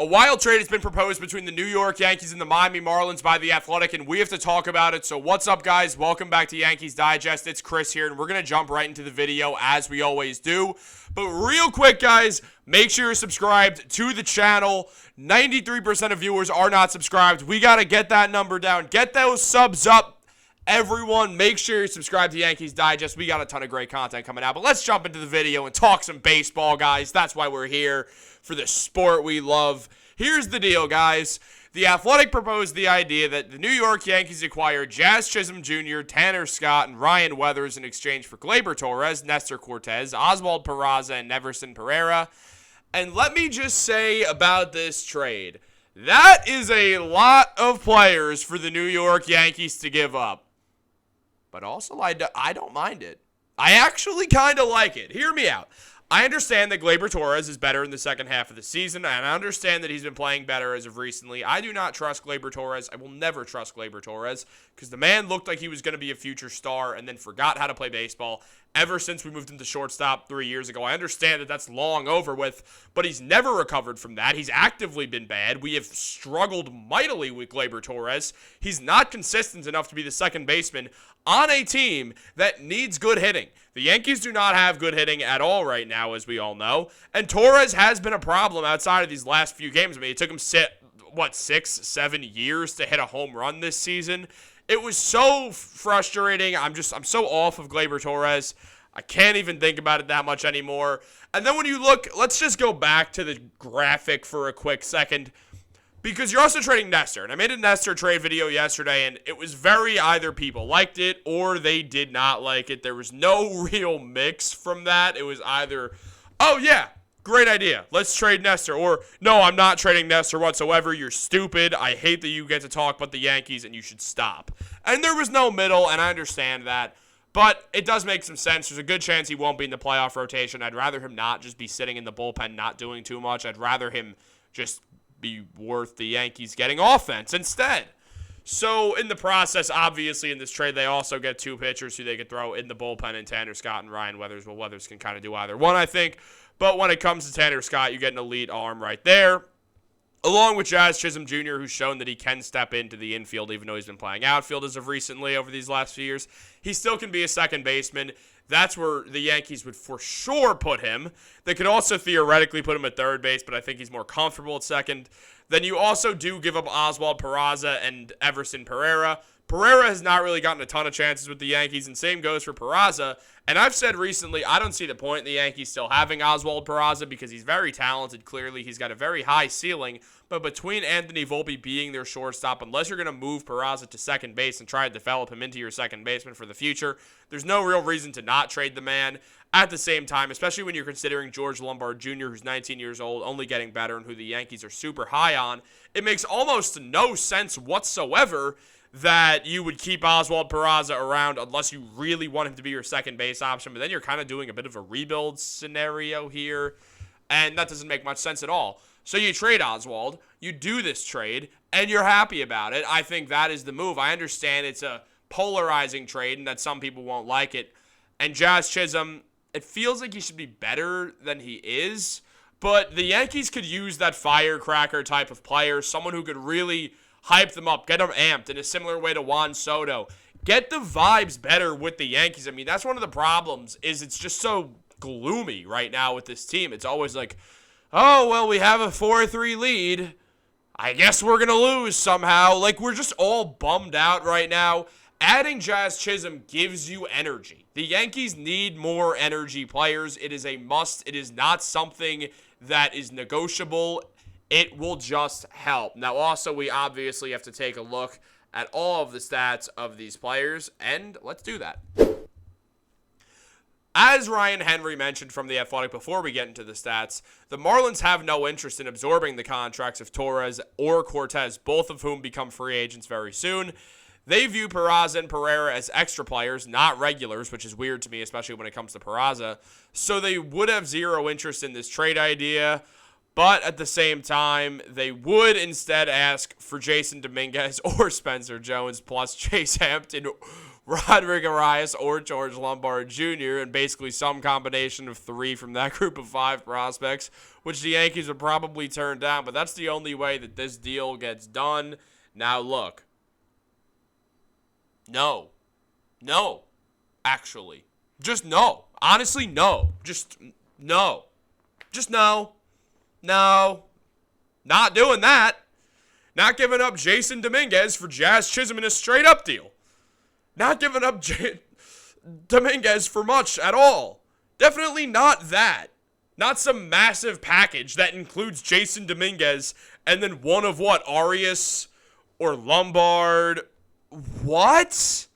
A wild trade has been proposed between the New York Yankees and the Miami Marlins by The Athletic, and we have to talk about it. So what's up, guys? Welcome back to Yankees Digest. It's Chris here, and we're going to jump right into the video as we always do. But real quick, guys, make sure you're subscribed to the channel. 93% of viewers are not subscribed. We got to get that number down. Get those subs up. Everyone, make sure you subscribe to Yankees Digest. We got a ton of great content coming out. But let's jump into the video and talk some baseball, guys. That's why we're here, for the sport we love. Here's the deal, guys. The Athletic proposed the idea that the New York Yankees acquire Jazz Chisholm Jr., Tanner Scott, and Ryan Weathers in exchange for Gleyber Torres, Nestor Cortez, Oswald Peraza, and Neverson Pereira. And let me just say about this trade, that is a lot of players for the New York Yankees to give up. But also, I don't mind it. I actually kind of like it. Hear me out. I understand that Gleyber Torres is better in the second half of the season, and I understand that he's been playing better as of recently. I do not trust Gleyber Torres. I will never trust Gleyber Torres because the man looked like he was going to be a future star and then forgot how to play baseball ever since we moved him to shortstop 3 years ago. I understand that that's long over with, but he's never recovered from that. He's actively been bad. We have struggled mightily with Gleyber Torres. He's not consistent enough to be the second baseman on a team that needs good hitting. The Yankees do not have good hitting at all right now, as we all know. And Torres has been a problem outside of these last few games. I mean, it took him 6-7 years to hit a home run this season. It was so frustrating. I'm so off of Gleyber Torres. I can't even think about it that much anymore. And then when you look, let's just go back to the graphic for a quick second, because you're also trading Nestor. And I made a Nestor trade video yesterday, and it was very either people liked it or they did not like it. There was no real mix from that. It was either, oh yeah, great idea, let's trade Nestor, or no, I'm not trading Nestor whatsoever. You're stupid. I hate that you get to talk about the Yankees, and you should stop. And there was no middle, and I understand that. But it does make some sense. There's a good chance he won't be in the playoff rotation. I'd rather him not just be sitting in the bullpen, not doing too much. I'd rather him just be worth the Yankees getting offense instead. So in the process, obviously in this trade, they also get two pitchers who they could throw in the bullpen in Tanner Scott and Ryan Weathers. Well, Weathers can kind of do either one, I think. But when it comes to Tanner Scott, you get an elite arm right there, along with Jazz Chisholm Jr., who's shown that he can step into the infield, even though he's been playing outfield as of recently over these last few years. He still can be a second baseman. That's where the Yankees would for sure put him. They could also theoretically put him at third base, but I think he's more comfortable at second. Then you also do give up Oswald Peraza and Neverson Pereira. Pereira has not really gotten a ton of chances with the Yankees, and same goes for Peraza. And I've said recently, I don't see the point in the Yankees still having Oswald Peraza because he's very talented, clearly. He's got a very high ceiling. But between Anthony Volpe being their shortstop, unless you're going to move Peraza to second base and try to develop him into your second baseman for the future, there's no real reason to not trade the man. At the same time, especially when you're considering George Lombard Jr., who's 19 years old, only getting better, and who the Yankees are super high on, it makes almost no sense whatsoever that you would keep Oswald Peraza around unless you really want him to be your second base option. But then you're kind of doing a bit of a rebuild scenario here, and that doesn't make much sense at all. So you trade Oswald, you do this trade, and you're happy about it. I think that is the move. I understand it's a polarizing trade and that some people won't like it. And Jazz Chisholm, it feels like he should be better than he is, but the Yankees could use that firecracker type of player, someone who could really hype them up, get them amped in a similar way to Juan Soto. Get the vibes better with the Yankees. I mean, that's one of the problems, is it's just so gloomy right now with this team. It's always like, oh, well, we have a 4-3 lead. I guess we're going to lose somehow. Like, we're just all bummed out right now. Adding Jazz Chisholm gives you energy. The Yankees need more energy players. It is a must. It is not something that is negotiable. It will just help. Now, also, we obviously have to take a look at all of the stats of these players, and let's do that. As Ryan Henry mentioned from The Athletic before we get into the stats, the Marlins have no interest in absorbing the contracts of Torres or Cortez, both of whom become free agents very soon. They view Peraza and Pereira as extra players, not regulars, which is weird to me, especially when it comes to Peraza. So they would have zero interest in this trade idea, but at the same time, they would instead ask for Jason Dominguez or Spencer Jones plus Chase Hampton, Roderick Arias or George Lombard Jr., and basically some combination of 3 from that group of 5 prospects, which the Yankees would probably turn down. But that's the only way that this deal gets done. Now, look. No. Actually. Just no. Honestly, no. Just no. Just no. No. Not doing that. Not giving up Jason Dominguez for Jazz Chisholm in a straight-up deal. Not giving up Dominguez for much at all. Definitely not that. Not some massive package that includes Jason Dominguez and then one of what? Arias or Lombard? What?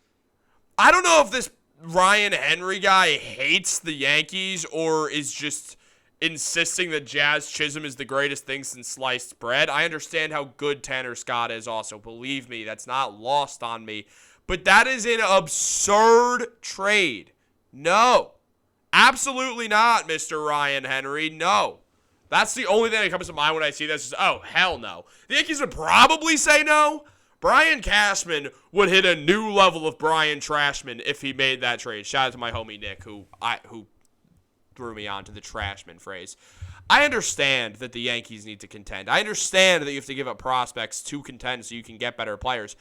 I don't know if this Ryan Henry guy hates the Yankees or is just insisting that Jazz Chisholm is the greatest thing since sliced bread. I understand how good Tanner Scott is also. Believe me, that's not lost on me. But that is an absurd trade. No. Absolutely not, Mr. Ryan Henry. No. That's the only thing that comes to mind when I see this is, oh, hell no. The Yankees would probably say no. Brian Cashman would hit a new level of Brian Trashman if he made that trade. Shout out to my homie Nick, who threw me onto the Trashman phrase. I understand that the Yankees need to contend. I understand that you have to give up prospects to contend so you can get better players.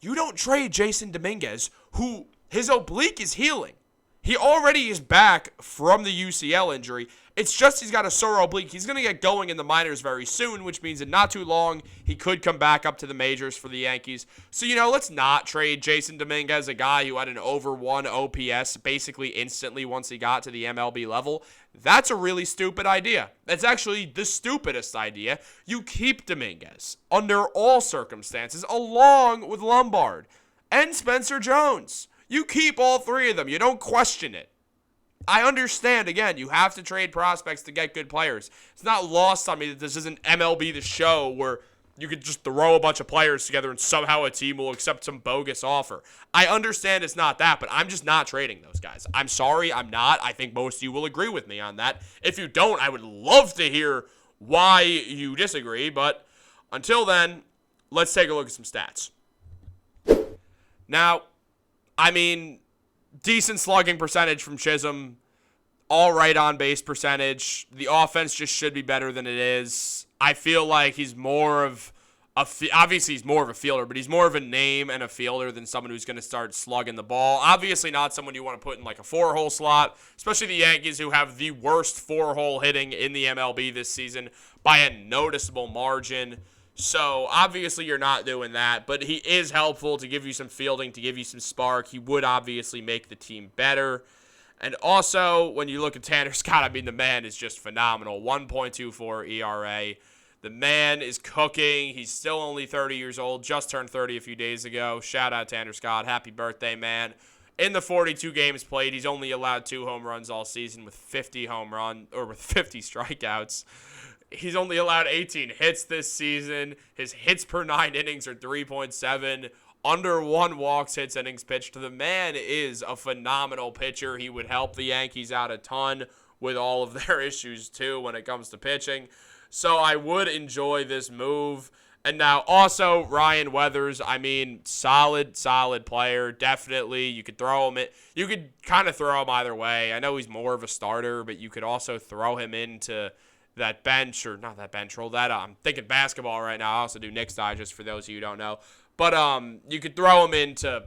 You don't trade Jason Dominguez, who his oblique is healing. He already is back from the UCL injury. It's just he's got a sore oblique. He's going to get going in the minors very soon, which means in not too long, he could come back up to the majors for the Yankees. So, let's not trade Jason Dominguez, a guy who had an over 1 OPS basically instantly once he got to the MLB level. That's a really stupid idea. That's actually the stupidest idea. You keep Dominguez under all circumstances, along with Lombard and Spencer Jones. You keep all 3 of them. You don't question it. I understand, again, you have to trade prospects to get good players. It's not lost on me that this isn't MLB The Show where you could just throw a bunch of players together and somehow a team will accept some bogus offer. I understand it's not that, but I'm just not trading those guys. I'm sorry, I'm not. I think most of you will agree with me on that. If you don't, I would love to hear why you disagree, but until then, let's take a look at some stats. Now, decent slugging percentage from Chisholm. All right on base percentage. The offense just should be better than it is. I feel like he's more of obviously he's more of a fielder, but he's more of a name and a fielder than someone who's going to start slugging the ball. Obviously not someone you want to put in like a 4-hole slot, especially the Yankees who have the worst 4-hole hitting in the MLB this season by a noticeable margin. So, obviously, you're not doing that, but he is helpful to give you some fielding, to give you some spark. He would obviously make the team better. And also, when you look at Tanner Scott, the man is just phenomenal. 1.24 ERA. The man is cooking. He's still only 30 years old, just turned 30 a few days ago. Shout out Tanner Scott. Happy birthday, man. In the 42 games played, he's only allowed 2 home runs all season with 50 strikeouts. He's only allowed 18 hits this season. His hits per 9 innings are 3.7. Under 1 walks, hits, innings pitched. The man is a phenomenal pitcher. He would help the Yankees out a ton with all of their issues, too, when it comes to pitching. So I would enjoy this move. And now also Ryan Weathers, solid player. Definitely. You could throw him you could kind of throw him either way. I know he's more of a starter, but you could also throw him into that bench, or not that bench, roll that. I'm thinking basketball right now. I also do Knicks Digest for those of you who don't know. But you could throw him into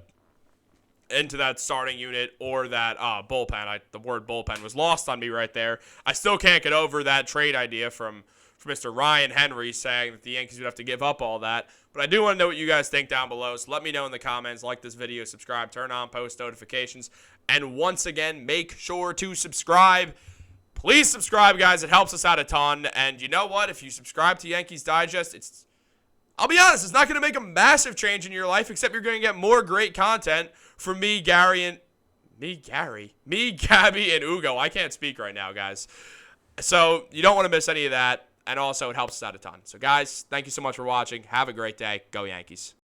that starting unit or that bullpen. The word bullpen was lost on me right there. I still can't get over that trade idea from Mr. Ryan Henry saying that the Yankees would have to give up all that. But I do want to know what you guys think down below. So let me know in the comments. Like this video, subscribe, turn on post notifications. And once again, make sure to subscribe. Please subscribe, guys. It helps us out a ton. And you know what? If you subscribe to Yankees Digest, I'll be honest, it's not going to make a massive change in your life, except you're going to get more great content from me, Gabby, and Ugo. I can't speak right now, guys. So you don't want to miss any of that. And also, it helps us out a ton. So, guys, thank you so much for watching. Have a great day. Go Yankees.